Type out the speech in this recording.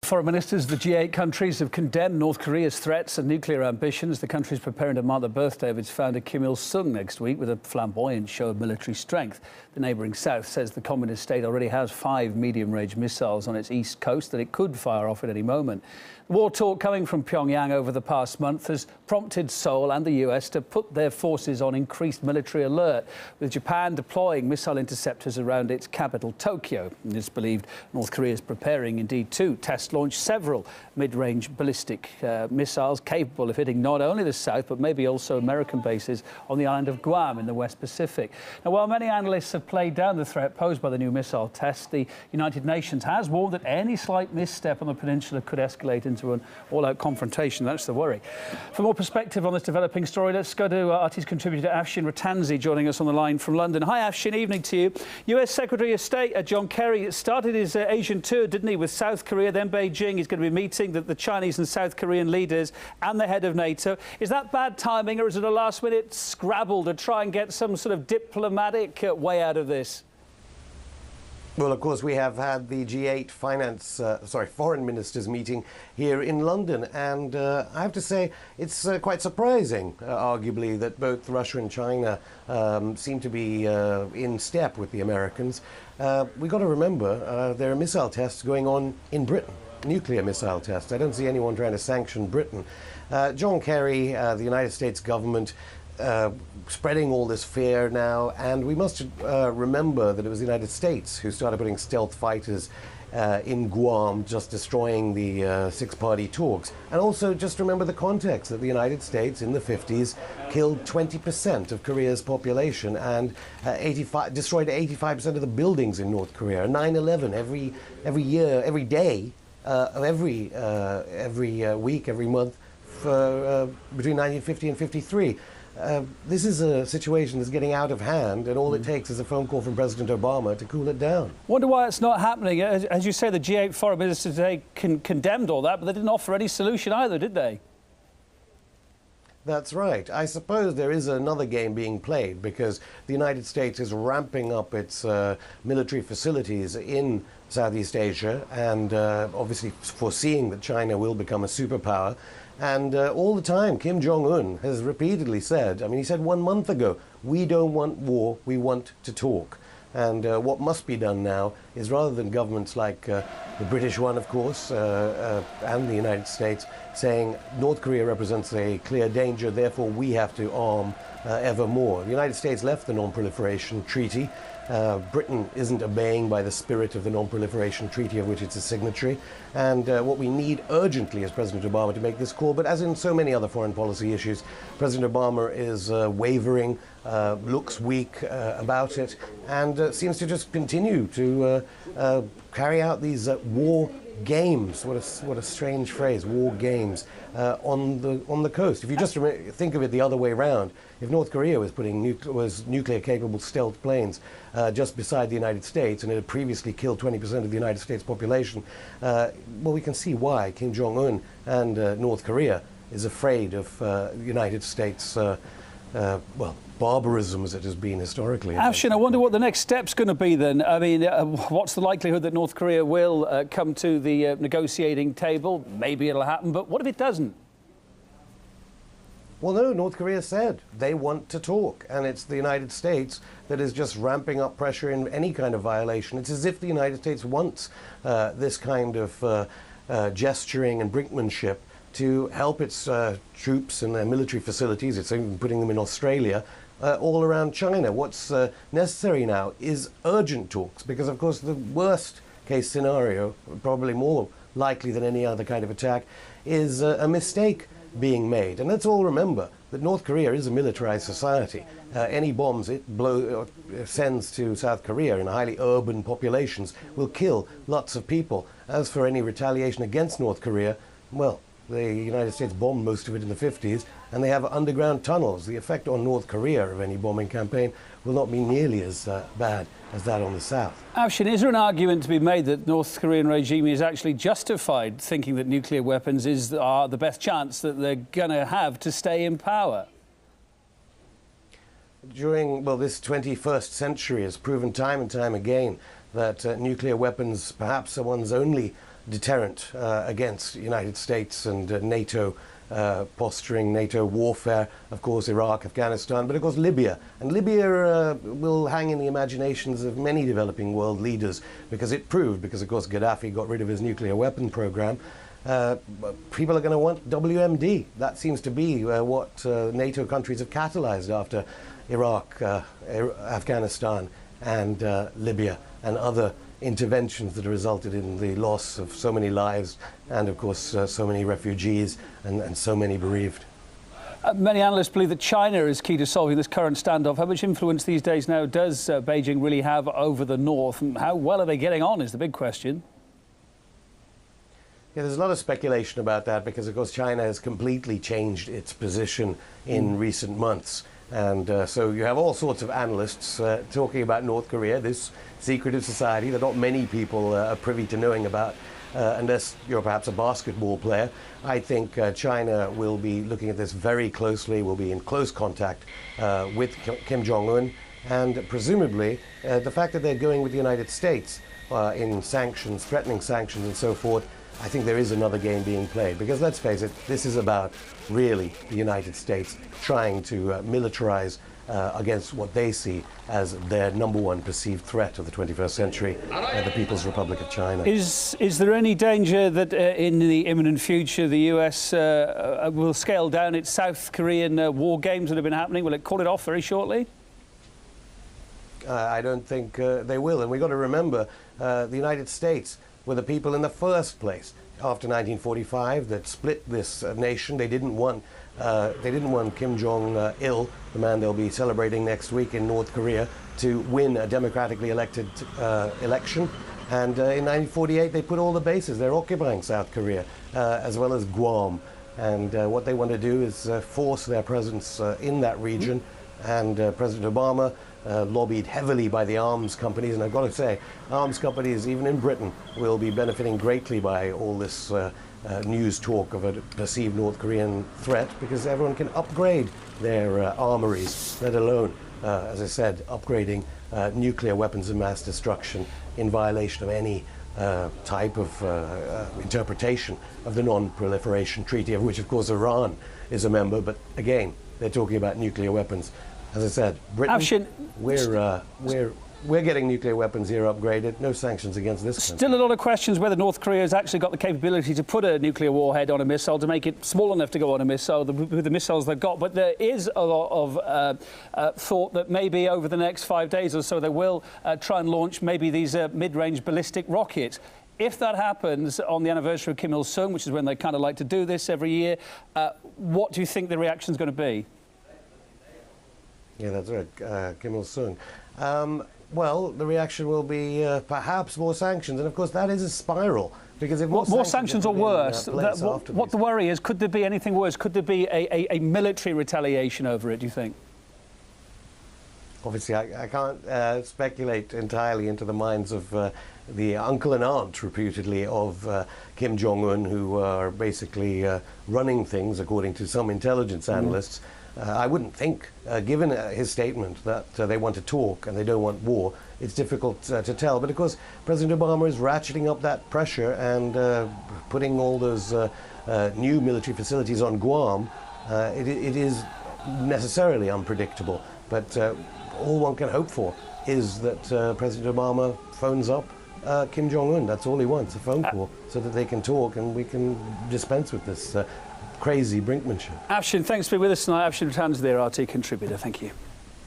Foreign ministers of the G8 countries have condemned North Korea's threats and nuclear ambitions. The country is preparing to mark the birthday of its founder Kim Il-sung next week with a flamboyant show of military strength. The neighbouring south says the communist state already has 5 medium-range missiles on its east coast that it could fire off at any moment. War talk coming from Pyongyang over the past month has prompted Seoul and the US to put their forces on increased military alert, with Japan deploying missile interceptors around its capital, Tokyo. And it's believed North Korea is preparing, indeed, to test launch several mid-range ballistic missiles capable of hitting not only the south, but maybe also American bases on the island of Guam in the West Pacific. Now, while many analysts have played down the threat posed by the new missile test, the United Nations has warned that any slight misstep on the peninsula could escalate into an all-out confrontation. That's the worry. For more perspective on this developing story, let's go to RT's contributor Afshin Rattansi joining us on the line from London. Hi Afshin, evening to you. US Secretary of State John Kerry started his Asian tour, didn't he, with South Korea, then Beijing. He's going to be meeting the Chinese and South Korean leaders and the head of NATO. Is that bad timing, or is it a last-minute scrabble to try and get some sort of diplomatic way out of this? Well, of course, we have had the G8 foreign ministers meeting here in London, and I have to say it's quite surprising, arguably, that both Russia and China seem to be in step with the Americans. We've got to remember there are missile tests going on in Britain, nuclear missile tests. I don't see anyone trying to sanction Britain. John Kerry, the United States government, spreading all this fear now, and we must remember that it was the United States who started putting stealth fighters in Guam, just destroying the six-party talks. And also just remember the context that the United States in the 50s killed 20% of Korea's population and destroyed 85% of the buildings in North Korea. 9/11 every year, every day, every week, every month for between 1950 and 53. This is a situation that's getting out of hand, and all it takes is a phone call from President Obama to cool it down. Wonder why it's not happening. As you say, the G8 foreign ministers today condemned all that, but they didn't offer any solution either, did they? That's right. I suppose there is another game being played, because the United States is ramping up its military facilities in Southeast Asia, and obviously foreseeing that China will become a superpower. And all the time, Kim Jong-un has repeatedly said, he said 1 month ago, we don't want war, we want to talk. And what must be done now is, rather than governments like the British one, of course, and the United States, saying North Korea represents a clear danger, therefore we have to arm ever more. The United States left the Non-Proliferation Treaty. Britain isn't obeying by the spirit of the Non-Proliferation Treaty, of which it's a signatory. And what we need urgently is President Obama to make this call. But as in so many other foreign policy issues, President Obama is wavering, looks weak about it, and seems to just continue to carry out these war games. What a strange phrase, war games, on the coast. If you just think of it the other way around, if North Korea was putting nuclear-capable stealth planes just beside the United States, and it had previously killed 20% of the United States population, well, we can see why Kim Jong-un and North Korea is afraid of the United States, well, barbarism as it has been historically. Afshin, I wonder what the next step's going to be then. What's the likelihood that North Korea will come to the negotiating table? Maybe it'll happen, but what if it doesn't? Well, no, North Korea said they want to talk, and it's the United States that is just ramping up pressure in any kind of violation. It's as if the United States wants this kind of gesturing and brinkmanship to help its troops and their military facilities. It's even putting them in Australia, all around China. What's necessary now is urgent talks, because, of course, the worst case scenario, probably more likely than any other kind of attack, is a mistake being made. And let's all remember that North Korea is a militarized society. Any bombs it sends to South Korea in highly urban populations will kill lots of people. As for any retaliation against North Korea, well, the United States bombed most of it in the 50s, and they have underground tunnels. The effect on North Korea of any bombing campaign will not be nearly as bad as that on the South. Afshin, is there an argument to be made that North Korean regime is actually justified thinking that nuclear weapons are the best chance that they're going to have to stay in power? During, well, this 21st century has proven time and time again that nuclear weapons perhaps are one's only deterrent against the United States and NATO posturing, NATO warfare, of course, Iraq, Afghanistan, but of course Libya. And Libya will hang in the imaginations of many developing world leaders because it proved, because of course Gaddafi got rid of his nuclear weapon program, people are going to want WMD. That seems to be what NATO countries have catalyzed after Iraq, Afghanistan, and Libya, and other interventions that have resulted in the loss of so many lives and, of course, so many refugees and so many bereaved. Many analysts believe that China is key to solving this current standoff. How much influence these days now does Beijing really have over the north, and how well are they getting on is the big question. Yeah, there's a lot of speculation about that because, of course, China has completely changed its position in recent months. And so you have all sorts of analysts talking about North Korea, this secretive society that not many people are privy to knowing about, unless you're perhaps a basketball player. I think China will be looking at this very closely, will be in close contact with Kim Jong-un, and presumably the fact that they're going with the United States in sanctions, threatening sanctions and so forth, I think there is another game being played, because let's face it, this is about really the United States trying to militarize against what they see as their #1 perceived threat of the 21st century, the People's Republic of China. Is there any danger that in the imminent future the US will scale down its South Korean war games that have been happening? Will it call it off very shortly? I don't think they will, and we've got to remember the United States were the people in the first place after 1945 that split this nation. They didn't want Kim Jong-il, the man they'll be celebrating next week in North Korea, to win a democratically elected election. And in 1948, they put all the bases. They're occupying South Korea, as well as Guam. And what they want to do is force their presence in that region. And President Obama, lobbied heavily by the arms companies, and I've got to say, arms companies, even in Britain, will be benefiting greatly by all this news talk of a perceived North Korean threat, because everyone can upgrade their armories, let alone, as I said, upgrading nuclear weapons of mass destruction in violation of any type of interpretation of the Non-Proliferation Treaty, of which, of course, Iran is a member. But again, they're talking about nuclear weapons. As I said, Britain, Afshin, we're getting nuclear weapons here upgraded. No sanctions against this country. Still a lot of questions whether North Korea has actually got the capability to put a nuclear warhead on a missile, to make it small enough to go on a missile with the missiles they've got. But there is a lot of thought that maybe over the next 5 days or so they will try and launch maybe these mid-range ballistic rockets. If that happens on the anniversary of Kim Il-sung, which is when they kind of like to do this every year, what do you think the reaction is going to be? Yeah, that's right, Kim Il-sung. Well, the reaction will be perhaps more sanctions, and of course that is a spiral. Because if more sanctions or worse, what the worry is, could there be anything worse? Could there be a military retaliation over it, do you think? Obviously, I can't speculate entirely into the minds of the uncle and aunt, reputedly, of Kim Jong-un, who are basically running things, according to some intelligence analysts. I wouldn't think, given his statement that they want to talk and they don't want war, it's difficult to tell. But of course, President Obama is ratcheting up that pressure and putting all those new military facilities on Guam. It is necessarily unpredictable. But all one can hope for is that President Obama phones up Kim Jong-un. That's all he wants, a phone call, so that they can talk and we can dispense with this crazy brinkmanship. Afshin, thanks for being with us tonight. Afshin Rattansi, the RT contributor. Thank you.